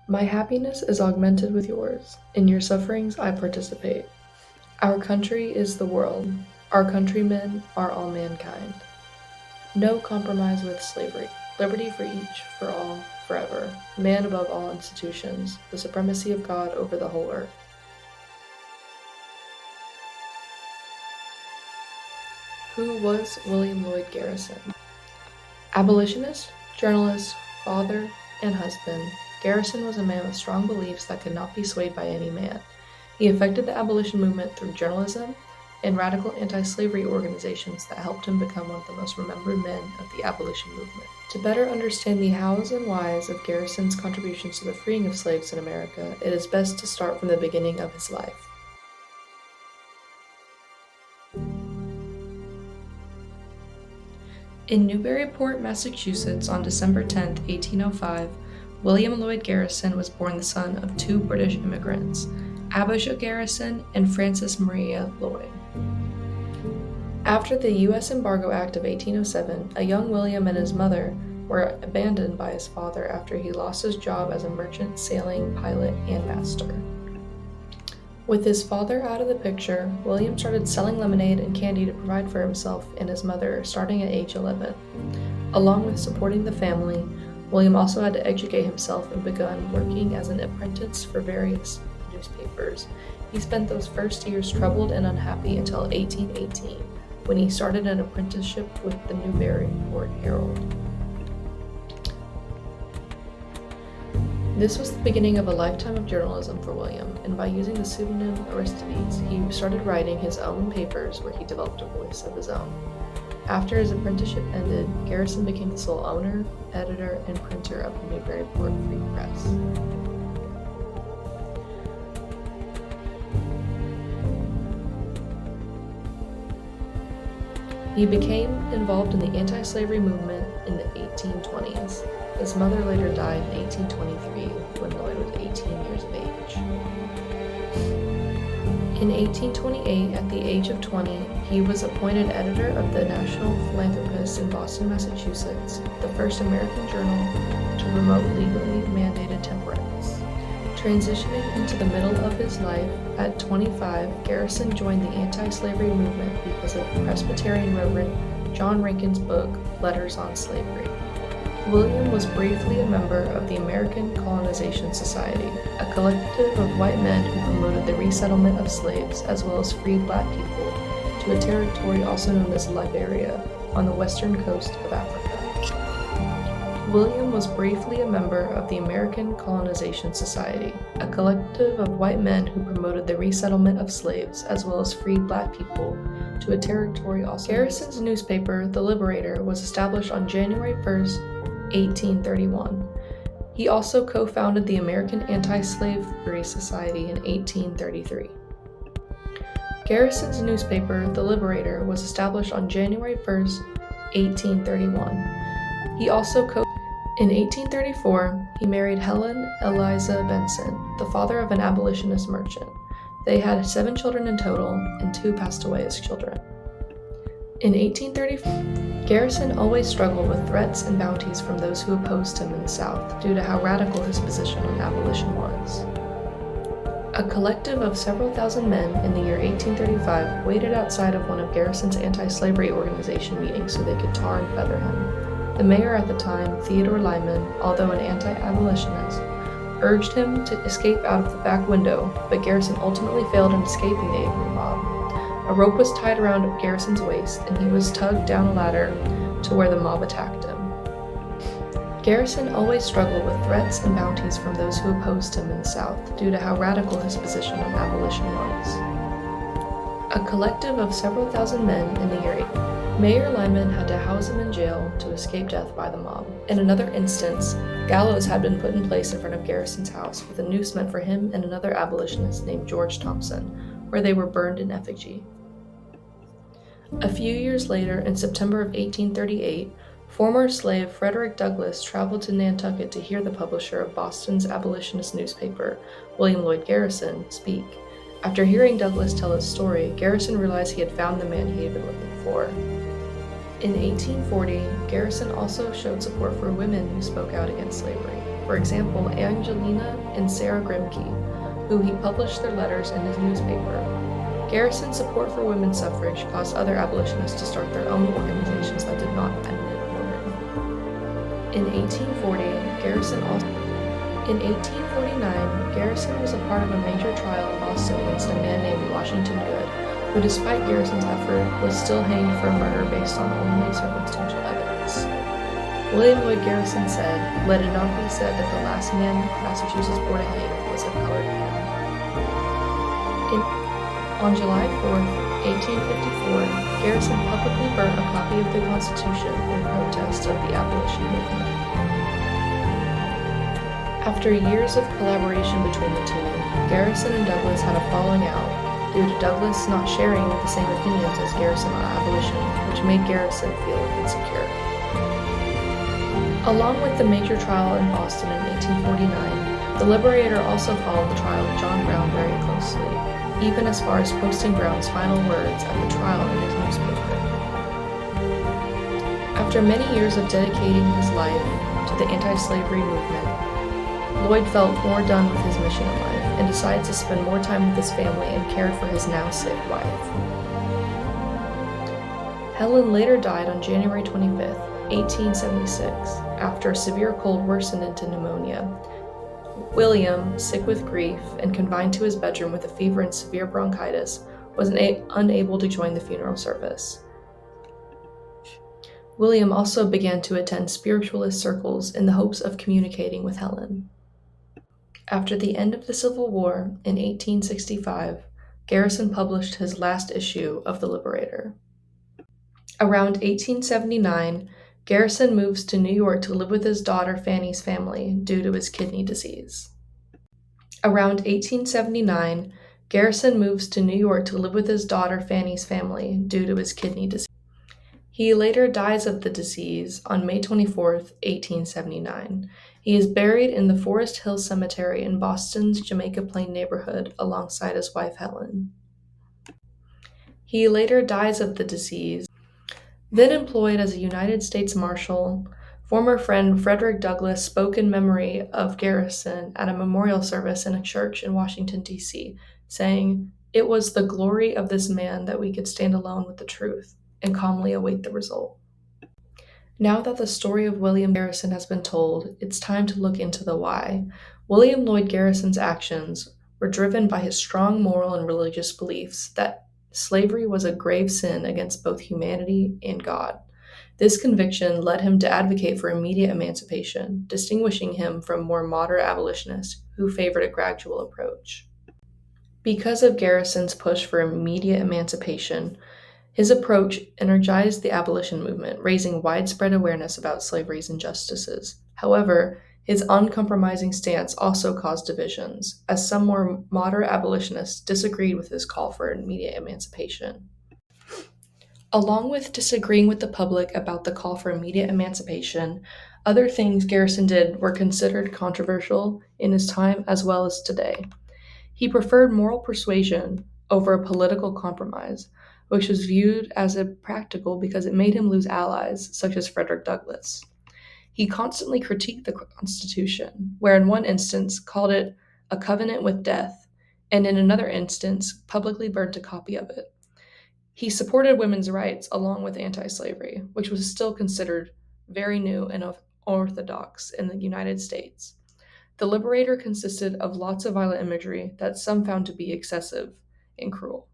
My happiness is augmented with yours. In your sufferings I participate. Our country is the world. Our countrymen are all mankind. No compromise with slavery. Liberty for each, for all, forever. Man above all institutions. The supremacy of God over the whole earth. Who was William Lloyd Garrison? Abolitionist, journalist, father, and husband, Garrison was a man with strong beliefs that could not be swayed by any man. He affected the abolition movement through journalism and radical anti-slavery organizations that helped him become one of the most remembered men of the abolition movement. To better understand the hows and whys of Garrison's contributions to the freeing of slaves in America, it is best to start from the beginning of his life. In Newburyport, Massachusetts, on December 10, 1805, William Lloyd Garrison was born the son of two British immigrants, Abijah Garrison and Frances Maria Lloyd. After the U.S. Embargo Act of 1807, a young William and his mother were abandoned by his father after he lost his job as a merchant sailing pilot and master. With his father out of the picture, William started selling lemonade and candy to provide for himself and his mother starting at age 11. Along with supporting the family, William also had to educate himself and begun working as an apprentice for various newspapers. He spent those first years troubled and unhappy until 1818, when he started an apprenticeship with the Newburyport Herald. This was the beginning of a lifetime of journalism for William, and by using the pseudonym Aristides, he started writing his own papers where he developed a voice of his own. After his apprenticeship ended, Garrison became the sole owner, editor, and printer of the Newburyport Free Press. He became involved in the anti-slavery movement in the 1820s. His mother later died in 1823 when Lloyd was 18 years of age. In 1828, at the age of 20, he was appointed editor of the National Philanthropist in Boston, Massachusetts, the first American journal to promote legally mandated temperance. Transitioning into the middle of his life, at 25, Garrison joined the anti-slavery movement because of Presbyterian Reverend John Rankin's book, Letters on Slavery. William was briefly a member of the American Colonization Society, a collective of white men who promoted the resettlement of slaves as well as freed black people to a territory also known as Liberia on the western coast of Africa. William was briefly a member of the American Colonization Society, a collective of white men who promoted the resettlement of slaves as well as freed black people to a territory also. Garrison's newspaper, The Liberator, was established on January 1st, 1831. He also co-founded the American Anti-Slavery Society in 1833. Garrison's newspaper, The Liberator, was established on January 1st, 1831. He also In 1834, he married Helen Eliza Benson, the father of an abolitionist merchant. They had 7 children in total, and 2 passed away as children. In 1834, Garrison always struggled with threats and bounties from those who opposed him in the South due to how radical his position on abolition was. A collective of several thousand men in the year 1835 waited outside of one of Garrison's anti-slavery organization meetings so they could tar and feather him. The mayor at the time, Theodore Lyman, although an anti-abolitionist, urged him to escape out of the back window, but Garrison ultimately failed in escaping the angry mob. A rope was tied around Garrison's waist, and he was tugged down a ladder to where the mob attacked him. Garrison always struggled with threats and bounties from those who opposed him in the South due to how radical his position on abolition was. A collective of several thousand men in the year 8. Mayor Lyman had to house him in jail to escape death by the mob. In another instance, gallows had been put in place in front of Garrison's house with a noose meant for him and another abolitionist named George Thompson, where they were burned in effigy. A few years later, in September of 1838, former slave Frederick Douglass traveled to Nantucket to hear the publisher of Boston's abolitionist newspaper, William Lloyd Garrison, speak. After hearing Douglass tell his story, Garrison realized he had found the man he had been looking for. In 1840, Garrison also showed support for women who spoke out against slavery. For example, Angelina and Sarah Grimke, who he published their letters in his newspaper. Garrison's support for women's suffrage caused other abolitionists to start their own organizations that did not admit women. In 1849, Garrison was a part of a major trial in Boston against a man named Washington Good, who, despite Garrison's effort, was still hanged for murder based on only circumstantial evidence. William Lloyd Garrison said, "Let it not be said that the last man Massachusetts bore to hang was a colored man." On July 4, 1854, Garrison publicly burnt a copy of the Constitution in protest of the abolition movement. After years of collaboration between the two, Garrison and Douglas had a falling out due to Douglas not sharing the same opinions as Garrison on abolition, which made Garrison feel insecure. Along with the major trial in Boston in 1849, the Liberator also followed the trial of John Brown very closely, even as far as posting Brown's final words at the trial in his newspaper. After many years of dedicating his life to the anti-slavery movement, Lloyd felt more done with his mission in life and decided to spend more time with his family and cared for his now sick wife. Helen later died on January 25, 1876, after a severe cold worsened into pneumonia. William, sick with grief and confined to his bedroom with a fever and severe bronchitis, was unable to join the funeral service. William also began to attend spiritualist circles in the hopes of communicating with Helen. After the end of the Civil War in 1865, Garrison published his last issue of the Liberator. Around 1879, Garrison moves to New York to live with his daughter Fanny's family due to his kidney disease. Around 1879, Garrison moves to New York to live with his daughter Fanny's family due to his kidney disease. He later dies of the disease on May 24, 1879. He is buried in the Forest Hill Cemetery in Boston's Jamaica Plain neighborhood alongside his wife Helen. He later dies of the disease. Then employed as a United States Marshal, former friend Frederick Douglass spoke in memory of Garrison at a memorial service in a church in Washington, D.C., saying, "It was the glory of this man that we could stand alone with the truth and calmly await the result." Now that the story of William Garrison has been told, it's time to look into the why. William Lloyd Garrison's actions were driven by his strong moral and religious beliefs that slavery was a grave sin against both humanity and God. This conviction led him to advocate for immediate emancipation, distinguishing him from more moderate abolitionists who favored a gradual approach. Because of Garrison's push for immediate emancipation, his approach energized the abolition movement, raising widespread awareness about slavery's injustices. However, his uncompromising stance also caused divisions, as some more moderate abolitionists disagreed with his call for immediate emancipation. Along with disagreeing with the public about the call for immediate emancipation, other things Garrison did were considered controversial in his time as well as today. He preferred moral persuasion over a political compromise, which was viewed as impractical because it made him lose allies, such as Frederick Douglass. He constantly critiqued the Constitution, where in one instance called it a covenant with death, and in another instance publicly burned a copy of it. He supported women's rights along with anti-slavery, which was still considered very new and orthodox in the United States. The Liberator consisted of lots of violent imagery that some found to be excessive and cruel.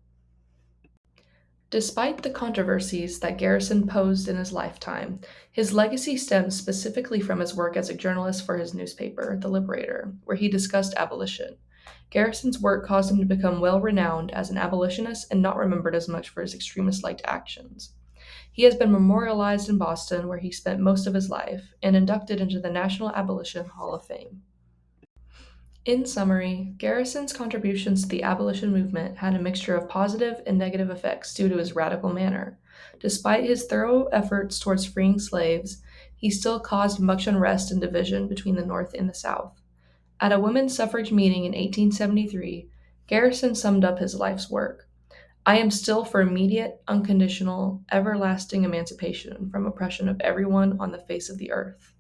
Despite the controversies that Garrison posed in his lifetime, his legacy stems specifically from his work as a journalist for his newspaper, The Liberator, where he discussed abolition. Garrison's work caused him to become well-renowned as an abolitionist and not remembered as much for his extremist-like actions. He has been memorialized in Boston, where he spent most of his life, and inducted into the National Abolition Hall of Fame. In summary, Garrison's contributions to the abolition movement had a mixture of positive and negative effects due to his radical manner. Despite his thorough efforts towards freeing slaves, he still caused much unrest and division between the North and the South. At a women's suffrage meeting in 1873, Garrison summed up his life's work. "I am still for immediate, unconditional, everlasting emancipation from oppression of everyone on the face of the earth."